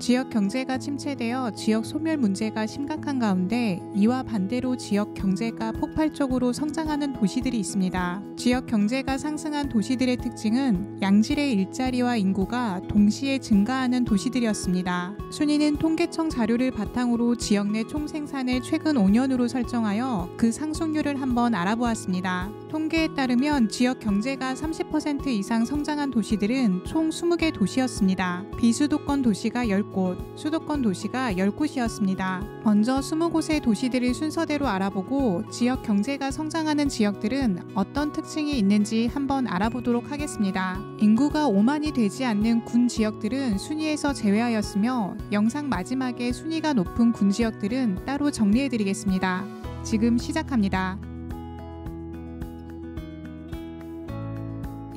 지역 경제가 침체되어 지역 소멸 문제가 심각한 가운데 이와 반대로 지역 경제가 폭발적으로 성장하는 도시들이 있습니다. 지역 경제가 상승한 도시들의 특징은 양질의 일자리와 인구가 동시에 증가하는 도시들이었습니다. 순위는 통계청 자료를 바탕으로 지역 내 총생산을 최근 5년으로 설정하여 그 상승률을 한번 알아보았습니다. 통계에 따르면 지역 경제가 30% 이상 성장한 도시들은 총 20개 도시였습니다. 비수도권 도시가 10곳, 수도권 도시가 10곳이었습니다. 먼저 20곳의 도시들을 순서대로 알아보고 지역 경제가 성장하는 지역들은 어떤 특징이 있는지 한번 알아보도록 하겠습니다. 인구가 5만이 되지 않는 군 지역들은 순위에서 제외하였으며 영상 마지막에 순위가 높은 군 지역들은 따로 정리해드리겠습니다. 지금 시작합니다.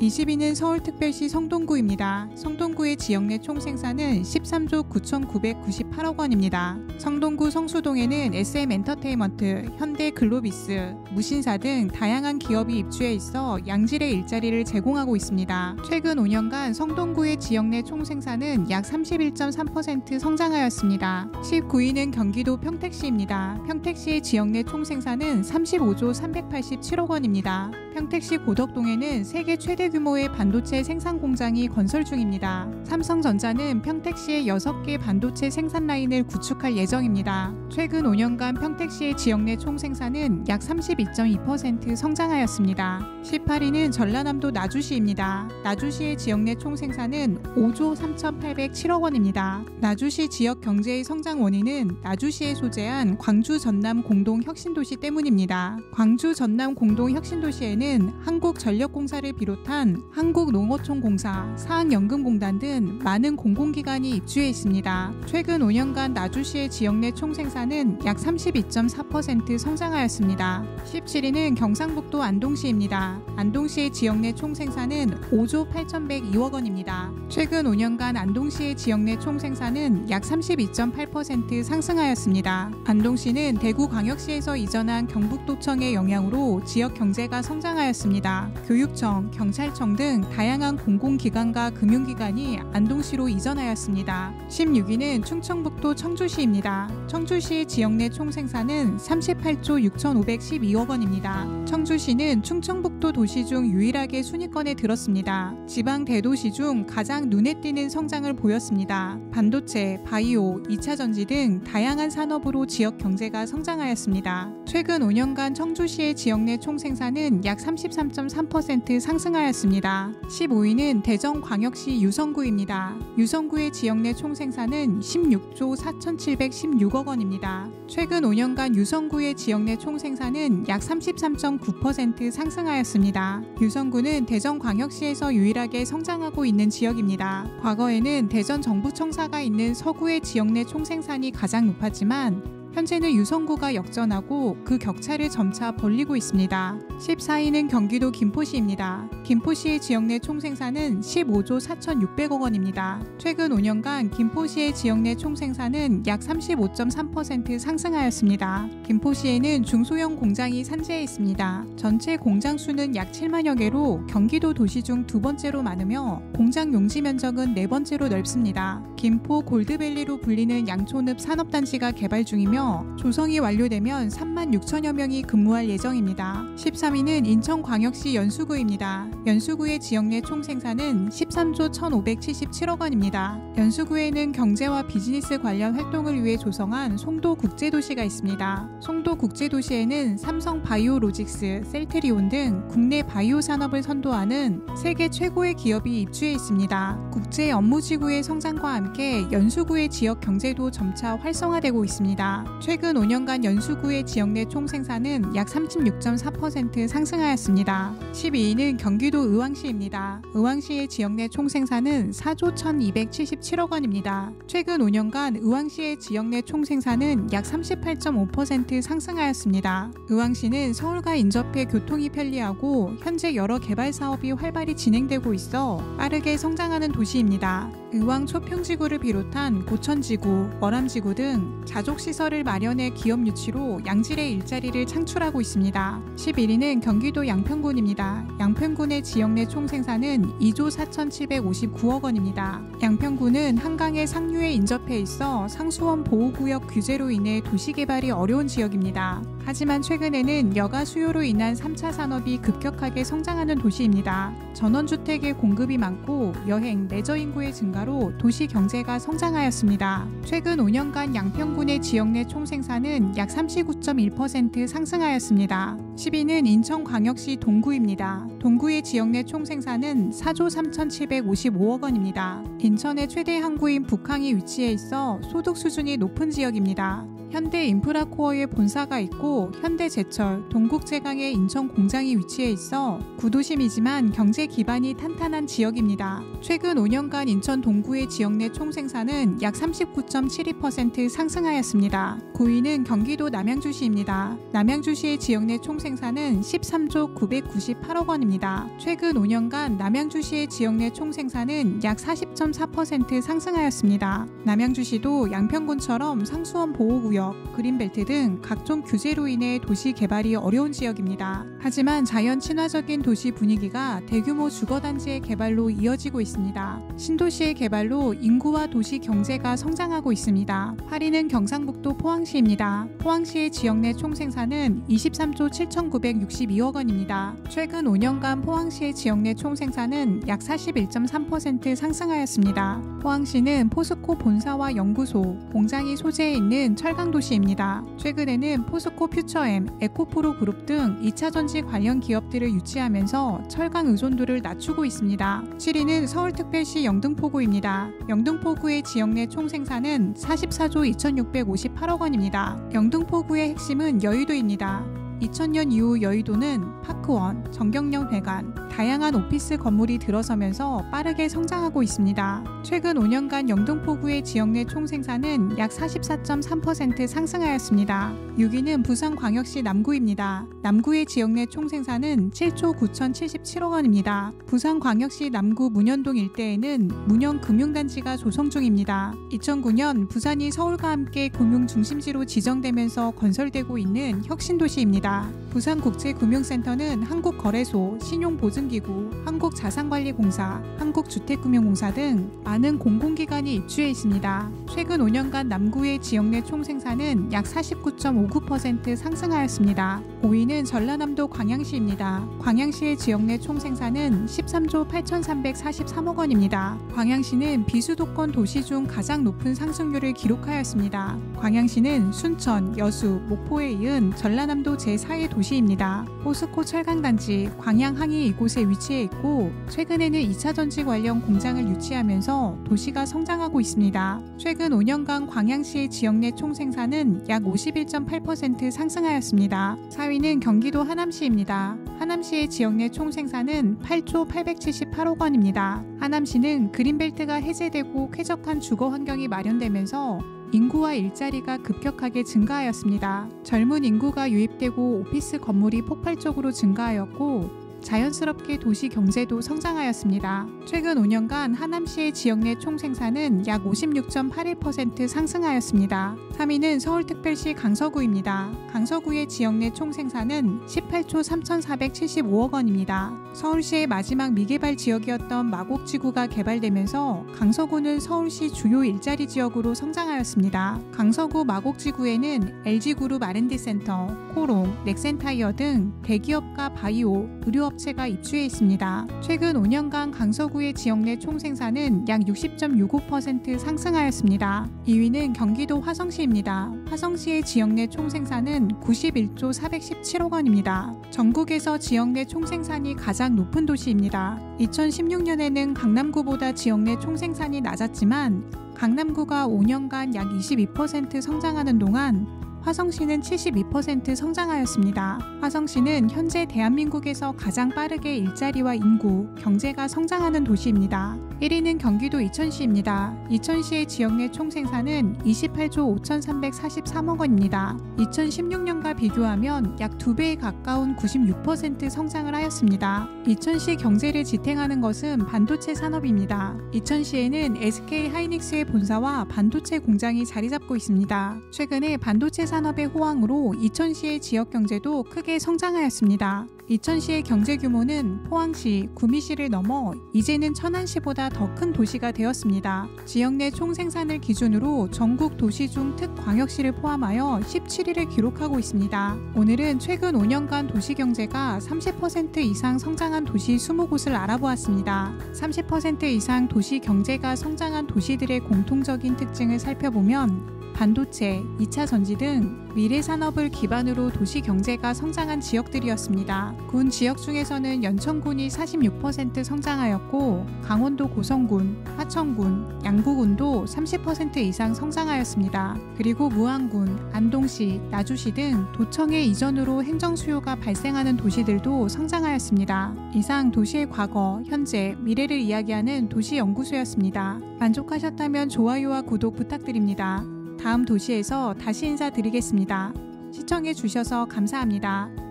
20위는 서울특별시 성동구입니다. 성동구의 지역 내 총생산은 13조 9,998억 원입니다. 성동구 성수동에는 SM엔터테인먼트, 현대글로비스, 무신사 등 다양한 기업이 입주해 있어 양질의 일자리를 제공하고 있습니다. 최근 5년간 성동구의 지역 내 총생산은 약 31.3% 성장하였습니다. 19위는 경기도 평택시입니다. 평택시의 지역 내 총생산은 35조 387억 원입니다. 평택시 고덕동에는 세계 최대 규모의 반도체 생산 공장이 건설 중입니다. 삼성전자는 평택시에 6개 반도체 생산 라인을 구축할 예정입니다. 최근 5년간 평택시의 지역 내 총생산은 약 32.2% 성장하였습니다. 18위는 전라남도 나주시입니다. 나주시의 지역 내 총생산은 5조 3,807억 원입니다. 나주시 지역 경제의 성장 원인은 나주시에 소재한 광주 전남 공동 혁신도시 때문입니다. 광주 전남 공동 혁신도시에는 한국전력공사를 비롯한 한국농어촌공사, 사학연금공단 등 많은 공공기관이 입주해 있습니다. 최근 5년간 나주시의 지역 내 총생산은 약 32.4% 성장하였습니다. 17위는 경상북도 안동시입니다. 안동시의 지역 내 총생산은 5조 8,102억 원입니다. 최근 5년간 안동시의 지역 내 총생산은 약 32.8% 상승하였습니다. 안동시는 대구광역시에서 이전한 경북도청의 영향으로 지역 경제가 성장하였습니다. 교육청, 경찰청 등 다양한 공공기관과 금융기관이 안동시로 이전하였습니다. 16위는 충청북도 청주시입니다. 청주시의 지역 내 총생산은 38조 6,512억 원입니다. 청주시는 충청북도 도시 중 유일하게 순위권에 들었습니다. 지방 대도시 중 가장 눈에 띄는 성장을 보였습니다. 반도체, 바이오, 2차전지 등 다양한 산업으로 지역 경제가 성장하였습니다. 최근 5년간 청주시의 지역 내 총생산은 약 33.3% 상승하였습니다. 15위는 대전광역시 유성구입니다. 유성구의 지역 내 총생산은 16조 4,716억 원입니다. 최근 5년간 유성구의 지역 내 총생산은 약 33.9% 상승하였습니다. 유성구는 대전광역시에서 유일하게 성장하고 있는 지역입니다. 과거에는 대전정부청사가 있는 서구의 지역 내 총생산이 가장 높았지만 현재는 유성구가 역전하고 그 격차를 점차 벌리고 있습니다. 14위는 경기도 김포시입니다. 김포시의 지역 내 총생산은 15조 4,600억 원입니다. 최근 5년간 김포시의 지역 내 총생산은 약 35.3% 상승하였습니다. 김포시에는 중소형 공장이 산재해 있습니다. 전체 공장 수는 약 7만여 개로 경기도 도시 중 두 번째로 많으며 공장 용지 면적은 네 번째로 넓습니다. 김포 골드밸리로 불리는 양촌읍 산업단지가 개발 중이며 조성이 완료되면 3만 6천여 명이 근무할 예정입니다. 13위는 인천광역시 연수구입니다. 연수구의 지역 내 총생산은 13조 1,577억 원입니다. 연수구에는 경제와 비즈니스 관련 활동을 위해 조성한 송도국제도시가 있습니다. 송도국제도시에는 삼성 바이오로직스, 셀트리온 등 국내 바이오 산업을 선도하는 세계 최고의 기업이 입주해 있습니다. 국제 업무지구의 성장과 함께 연수구의 지역 경제도 점차 활성화되고 있습니다. 최근 5년간 연수구의 지역 내 총생산은 약 36.4% 상승하였습니다. 12위는 경기도 의왕시입니다. 의왕시의 지역 내 총생산은 4조 1,277억 원입니다. 최근 5년간 의왕시의 지역 내 총생산은 약 38.5% 상승하였습니다. 의왕시는 서울과 인접해 교통이 편리하고 현재 여러 개발 사업이 활발히 진행되고 있어 빠르게 성장하는 도시입니다. 의왕 초평지구를 비롯한 고천지구, 월암지구 등 자족시설을 직업을 마련해 기업 유치로 양질의 일자리를 창출하고 있습니다. 11위는 경기도 양평군입니다. 양평군의 지역 내 총생산은 2조 4,759억 원입니다. 양평군은 한강의 상류에 인접해 있어 상수원 보호구역 규제로 인해 도시개발이 어려운 지역입니다. 하지만 최근에는 여가 수요로 인한 3차 산업이 급격하게 성장하는 도시입니다. 전원주택의 공급이 많고 여행, 레저 인구의 증가로 도시 경제가 성장하였습니다. 최근 5년간 양평군의 지역 내 총생산은 약 39.1% 상승하였습니다. 10위는 인천광역시 동구입니다. 동구의 지역 내 총생산은 4조 3,755억 원입니다. 인천의 최대 항구인 북항이 위치해 있어 소득 수준이 높은 지역입니다. 현대 인프라코어의 본사가 있고 현대제철, 동국제강의 인천 공장이 위치해 있어 구도심이지만 경제 기반이 탄탄한 지역입니다. 최근 5년간 인천 동구의 지역 내 총생산은 약 39.72% 상승하였습니다. 9위는 경기도 남양주시입니다. 남양주시의 지역 내 총생산은 13조 998억 원입니다. 최근 5년간 남양주시의 지역 내 총생산은 약 40.4% 상승하였습니다. 남양주시도 양평군처럼 상수원 보호구역, 그린벨트 등 각종 규제로 인해 도시 개발이 어려운 지역입니다. 하지만 자연 친화적인 도시 분위기가 대규모 주거단지의 개발로 이어지고 있습니다. 신도시의 개발로 인구와 도시 경제가 성장하고 있습니다. 8위는 경상북도 포항시입니다. 포항시의 지역 내 총생산은 23조 7,962억 원입니다. 최근 5년간 포항시의 지역 내 총생산은 약 41.3% 상승하였습니다. 포항시는 포스코 본사와 연구소, 공장이 소재해 있는 철강도시입니다. 최근에는 포스코 퓨처엠, 에코프로 그룹 등 2차전지 관련 기업들을 유치하면서 철강 의존도를 낮추고 있습니다. 7위는 서울특별시 영등포구입니다. 영등포구의 지역 내 총생산은 44조 2,658억 원입니다. 영등포구의 핵심은 여의도입니다. 2000년 이후 여의도는 파크원, 정경련 회관, 다양한 오피스 건물이 들어서면서 빠르게 성장하고 있습니다. 최근 5년간 영등포구의 지역 내 총생산은 약 44.3% 상승하였습니다. 6위는 부산광역시 남구입니다. 남구의 지역 내 총생산은 7조 9,077억 원입니다. 부산광역시 남구 문현동 일대에는 문현금융단지가 조성 중입니다. 2009년 부산이 서울과 함께 금융중심지로 지정되면서 건설되고 있는 혁신도시입니다. 부산국제금융센터는 한국거래소, 신용보증기구, 한국자산관리공사, 한국주택금융공사 등 많은 공공기관이 입주해 있습니다. 최근 5년간 남구의 지역 내 총생산은 약 49.59% 상승하였습니다. 5위는 전라남도 광양시입니다. 광양시의 지역 내 총생산은 13조 8,343억 원입니다. 광양시는 비수도권 도시 중 가장 높은 상승률을 기록하였습니다. 광양시는 순천, 여수, 목포에 이은 전라남도 제4의 도시입니다. 포스코 철강단지, 광양항이 이곳에 위치해 있고 최근에는 2차전지 관련 공장을 유치하면서 도시가 성장하고 있습니다. 최근 5년간 광양시의 지역 내 총생산은 약 51.8% 상승하였습니다. 4위는 경기도 하남시입니다. 하남시의 지역 내 총생산은 8조 878억 원입니다. 하남시는 그린벨트가 해제되고 쾌적한 주거 환경이 마련되면서 인구와 일자리가 급격하게 증가하였습니다. 젊은 인구가 유입되고 오피스 건물이 폭발적으로 증가하였고 자연스럽게 도시 경제도 성장하였습니다. 최근 5년간 하남시의 지역 내 총생산은 약 56.81% 상승하였습니다. 3위는 서울특별시 강서구입니다. 강서구의 지역 내 총생산은 18조 3,475억 원입니다. 서울시의 마지막 미개발 지역이었던 마곡지구가 개발되면서 강서구는 서울시 주요 일자리 지역으로 성장하였습니다. 강서구 마곡지구에는 LG그룹 R&D센터, 코롱, 넥센타이어 등 대기업과 바이오, 의료업체가 입주해 있습니다. 최근 5년간 강서구의 지역 내 총생산은 약 60.65% 상승하였습니다. 2위는 경기도 화성시입니다. 화성시의 지역 내 총생산은 91조 417억 원입니다. 전국에서 지역 내 총생산이 가장 높은 도시입니다. 2016년에는 강남구보다 지역 내 총생산이 낮았지만 강남구가 5년간 약 22% 성장하는 동안 화성시는 72% 성장하였습니다. 화성시는 현재 대한민국에서 가장 빠르게 일자리와 인구, 경제가 성장하는 도시입니다. 1위는 경기도 이천시입니다. 이천시의 지역 내 총생산은 28조 5,343억 원입니다. 2016년과 비교하면 약 2배에 가까운 96% 성장을 하였습니다. 이천시 경제를 지탱하는 것은 반도체 산업입니다. 이천시에는 SK 하이닉스의 본사와 반도체 공장이 자리 잡고 있습니다. 최근에 반도체 산업의 호황으로 이천시의 지역 경제도 크게 성장하였습니다. 이천시의 경제 규모는 포항시, 구미시를 넘어 이제는 천안시보다 더 큰 도시가 되었습니다. 지역 내 총생산을 기준으로 전국 도시 중 특광역시를 포함하여 17위를 기록하고 있습니다. 오늘은 최근 5년간 도시 경제가 30% 이상 성장한 도시 20곳을 알아보았습니다. 30% 이상 도시 경제가 성장한 도시들의 공통적인 특징을 살펴보면 반도체, 2차 전지 등 미래 산업을 기반으로 도시 경제가 성장한 지역들이었습니다. 군 지역 중에서는 연천군이 46% 성장하였고 강원도 고성군, 화천군, 양구군도 30% 이상 성장하였습니다. 그리고 무안군, 안동시, 나주시 등 도청의 이전으로 행정 수요가 발생하는 도시들도 성장하였습니다. 이상 도시의 과거, 현재, 미래를 이야기하는 도시연구소였습니다. 만족하셨다면 좋아요와 구독 부탁드립니다. 다음 도시에서 다시 인사드리겠습니다. 시청해 주셔서 감사합니다.